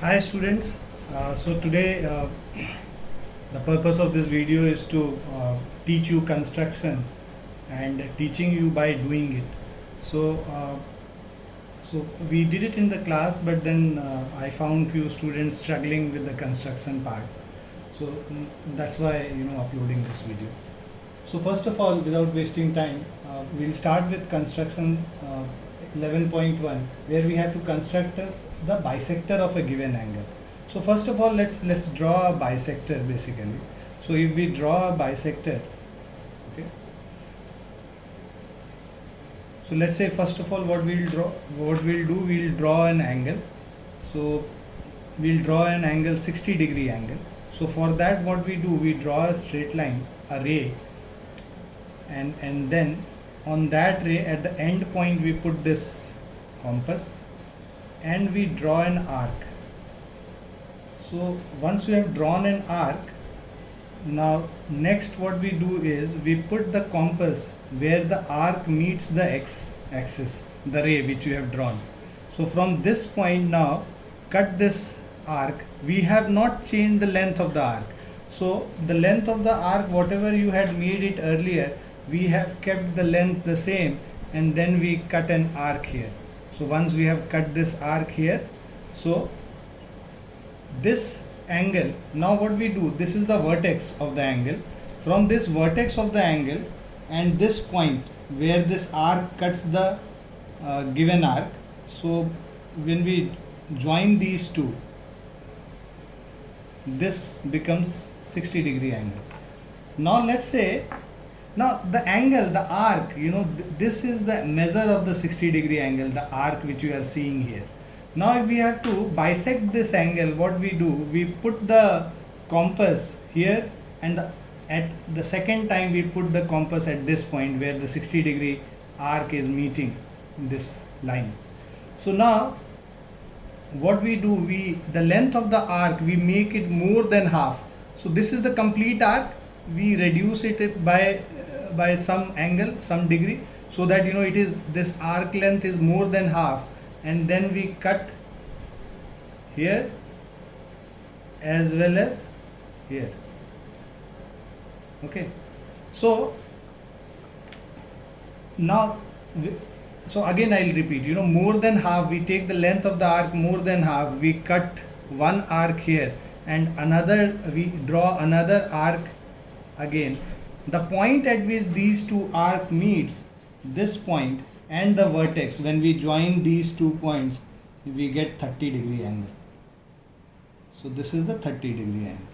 Hi students, so today the purpose of this video is to teach you constructions and teaching you by doing it. So we did it in the class, but then I found few students struggling with the construction part. So that's why uploading this video. So first of all, without wasting time, we'll start with construction 11.1, where we have to construct the bisector of a given angle. So first of all, let's draw a bisector basically. So if we draw a bisector, okay. So let's say first of all, we'll draw an angle. So we'll draw an angle 60-degree angle. So for that, what we do, we draw a straight line, a ray, and then on that ray at the end point we put this compass and we draw an arc. So once we have drawn an arc, now next what we do is we put the compass where the arc meets the x-axis, the ray which you have drawn. So from this point now, cut this arc. We have not changed the length of the arc. So the length of the arc, whatever you had made it earlier, we have kept the length the same, and then we cut an arc here. So once we have cut this arc here, so this angle, now what we do, this is the vertex of the angle. From this vertex of the angle and this point where this arc cuts the given arc, so when we join these two, this becomes 60-degree angle. Now let's say, now the angle, the arc, this is the measure of the 60-degree angle, the arc which you are seeing here. Now if we have to bisect this angle, what we do, we put the compass here, and at the second time we put the compass at this point where the 60-degree arc is meeting this line. So now what we do, the length of the arc, we make it more than half. So this is the complete arc, we reduce it by some angle, some degree, so that it is, this arc length is more than half, and then we cut here as well as here. Okay, so now so again I'll repeat, more than half, we take the length of the arc more than half, we cut one arc here and another, we draw another arc again. The point at which these two arcs meets, this point and the vertex, when we join these 2 points, we get 30-degree angle. So this is the 30-degree angle,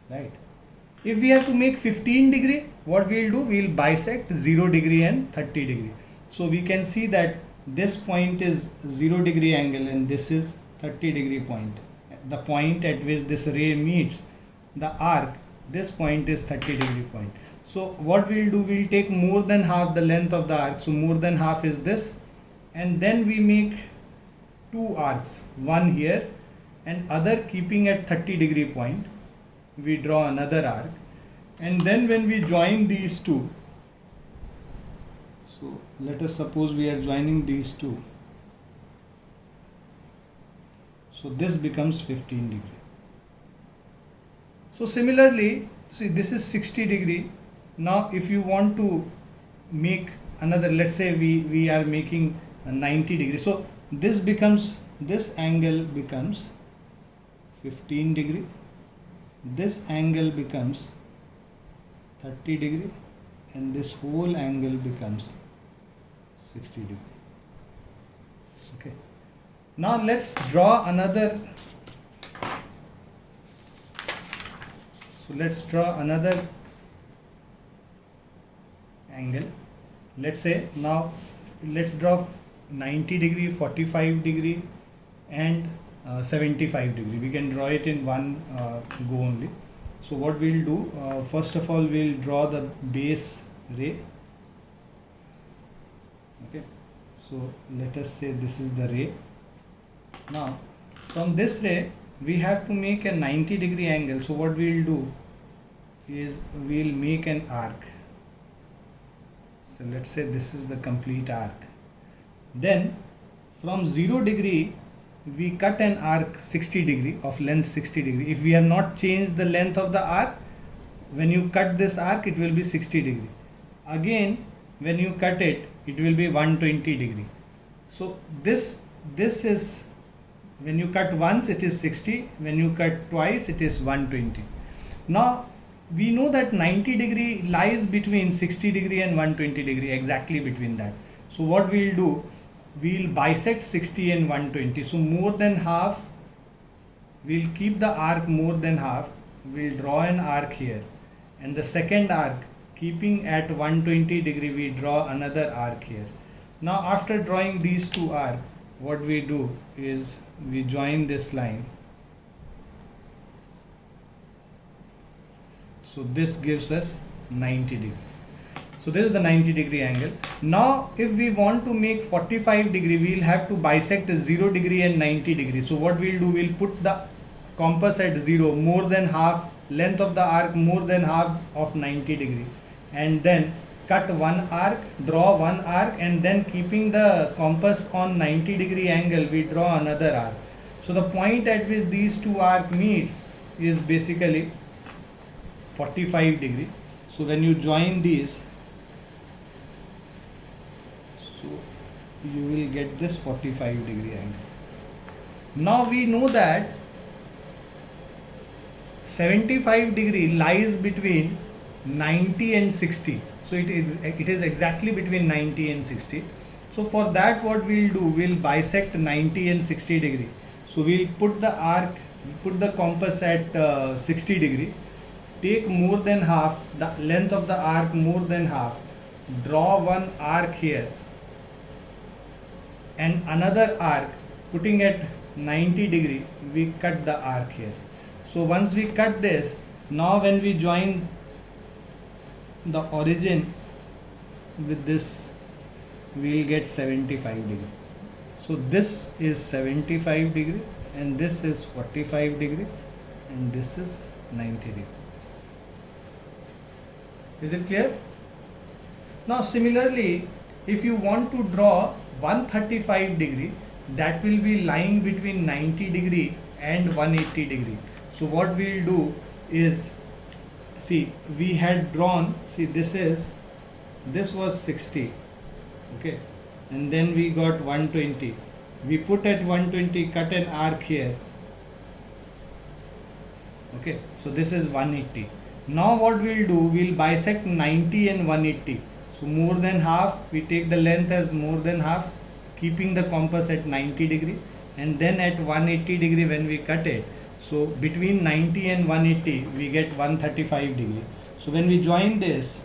right? If we have to make 15-degree, what we'll do, we'll bisect 0-degree and 30-degree. So we can see that this point is 0-degree angle and this is 30-degree point. The point at which this ray meets the arc, this point is 30-degree point. So what we'll do, we'll take more than half the length of the arc. So more than half is this, and then we make 2 arcs, one here and other keeping at 30-degree point. We draw another arc, and then when we join these two, so let us suppose we are joining these two, so this becomes 15-degree. So similarly, see, this is 60-degree. Now if you want to make another, let's say we are making a 90-degree, so this angle becomes 15-degree, this angle becomes 30-degree, and this whole angle becomes 60-degree. Okay, now let's draw another. So let's draw another angle. Let's say now let's draw 90-degree, 45-degree and 75-degree. We can draw it in one go only. So what we'll do, first of all we'll draw the base ray. Okay, so let us say this is the ray. Now from this ray we have to make a 90-degree angle. So what we'll do is we'll make an arc. So let's say this is the complete arc. Then from 0 degree we cut an arc 60 degree of length 60 degree. If we have not changed the length of the arc, when you cut this arc it will be 60 degree. Again when you cut it, it will be 120 degree. So this is, when you cut once it is 60, when you cut twice it is 120. Now we know that 90 degree lies between 60 degree and 120 degree, exactly between that. So what we'll do, we'll bisect 60 and 120. So more than half, we'll keep the arc more than half, we'll draw an arc here, and the second arc, keeping at 120 degree, we draw another arc here. Now after drawing these two arcs, what we do is we join this line. So this gives us 90 degree. So this is the 90 degree angle. Now if we want to make 45 degree, we'll have to bisect 0 degree and 90 degree. So what we'll do, we'll put the compass at 0, more than half, length of the arc more than half of 90 degree, and then cut one arc, draw one arc, and then keeping the compass on 90 degree angle, we draw another arc. So the point at which these two arcs meets is basically 45 degree. So when you join these, so you will get this 45 degree angle. Now we know that 75 degree lies between 90 and 60. So it is exactly between 90 and 60. So for that what we'll do, we'll bisect 90 and 60 degree. So we'll put the arc, put the compass at 60 degree, take more than half, the length of the arc more than half, draw one arc here and another arc, putting at 90 degree, we cut the arc here. So once we cut this, now when we join the origin with this, we will get 75 degree. So this is 75 degree and this is 45 degree and this is 90 degree. Is it clear? Now similarly, if you want to draw 135 degree, that will be lying between 90 degree and 180 degree. So what we will do is, see, we had drawn, see, this was 60, okay, and then we got 120. We put at 120, cut an arc here, okay, so this is 180. Now what we'll do, we'll bisect 90 and 180. So more than half, we take the length as more than half, keeping the compass at 90 degree, and then at 180 degree when we cut it, so between 90 and 180 we get 135 degree. So when we join this,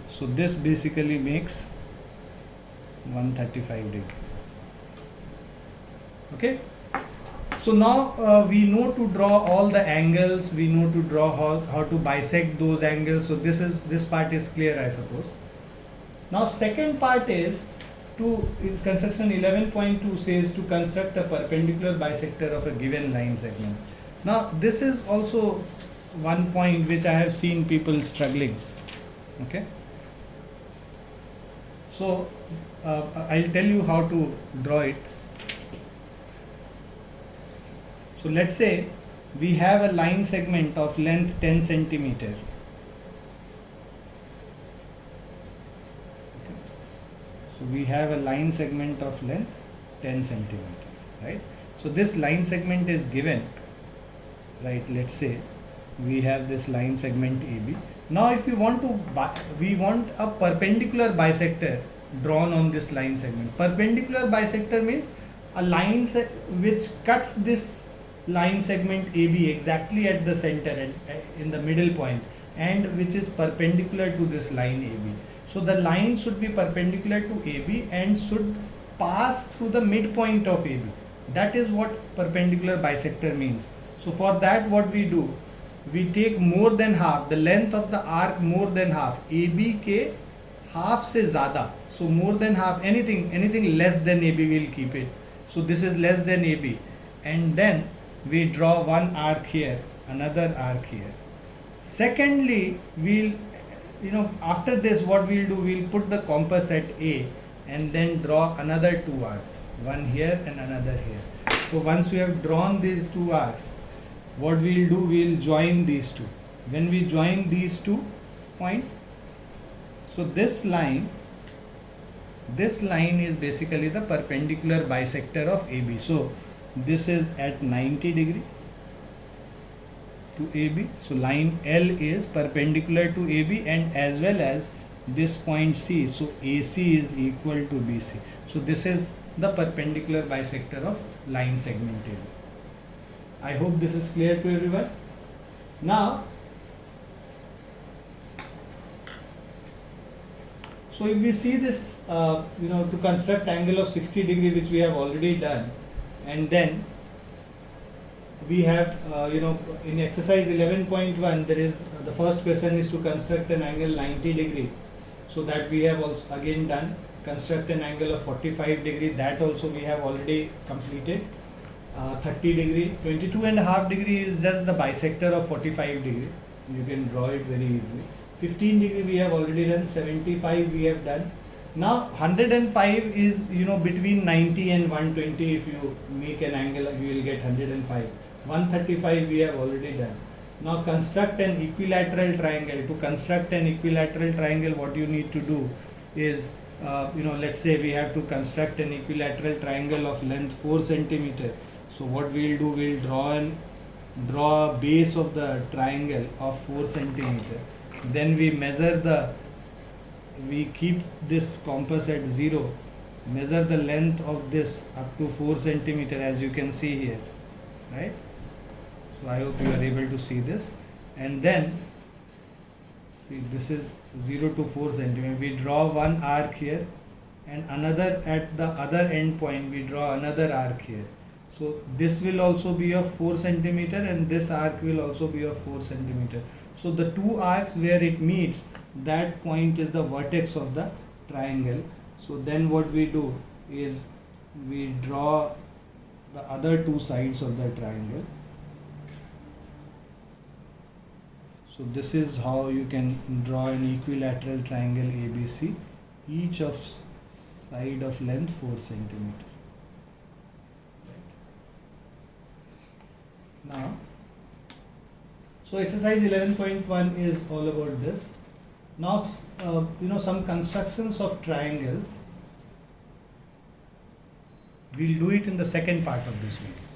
so this basically makes 135 degree. Okay. So now we know to draw all the angles, we know to draw how to bisect those angles. So this part is clear, I suppose. Now second part is in construction 11.2 says to construct a perpendicular bisector of a given line segment. Now this is also one point which I have seen people struggling. Okay. So I'll tell you how to draw it. So let's say we have a line segment of length 10 centimeter. So we have a line segment of length 10 centimeter, right? So this line segment is given, right? Let's say we have this line segment AB. Now if we want a perpendicular bisector drawn on this line segment. Perpendicular bisector means a line which cuts this line segment AB exactly at the center, in the middle point, and which is perpendicular to this line AB. So the line should be perpendicular to AB and should pass through the midpoint of AB. That is what perpendicular bisector means. So for that what we do, we take more than half, the length of the arc more than half, AB ke half se zyada. So more than half, anything less than AB we'll keep it. So this is less than AB, and then we draw one arc here, another arc here. Secondly, after this what we'll do, we'll put the compass at A and then draw another two arcs, one here and another here. So once we have drawn these two arcs, what we'll do, we'll join these two. When we join these two points, so this line is basically the perpendicular bisector of AB. So this is at 90 degree to AB. So line L is perpendicular to AB, and as well as this point C. So AC is equal to BC. So this is the perpendicular bisector of line segment AB. I hope this is clear to everyone. Now, so if we see this, to construct angle of 60 degree, which we have already done, and then we have, in exercise 11.1, there is the first question is to construct an angle 90 degree. So that we have also again done. Construct an angle of 45 degree, that also we have already completed. 30 degree, 22.5 degree is just the bisector of 45 degree. You can draw it very easily. 15 degree we have already done. 75 we have done. Now 105 is between 90 and 120. If you make an angle, you will get 105. 135 we have already done. Now construct an equilateral triangle. To construct an equilateral triangle, what you need to do is, let's say we have to construct an equilateral triangle of length 4 centimeter. So what we'll do, we'll draw a base of the triangle of 4 centimeter. Then we keep this compass at 0, measure the length of this up to 4 centimeter, as you can see here, right? So I hope you are able to see this. And then see, this is 0 to 4 centimeter. We draw one arc here, and another at the other end point we draw another arc here. So this will also be of 4 centimeter, and this arc will also be of 4 centimeter. So the two arcs where it meets, that point is the vertex of the triangle. So then what we do is we draw the other two sides of the triangle. So this is how you can draw an equilateral triangle ABC, each of side of length 4 centimeter. Now, so exercise 11.1 is all about this. Now, some constructions of triangles. We'll do it in the second part of this video.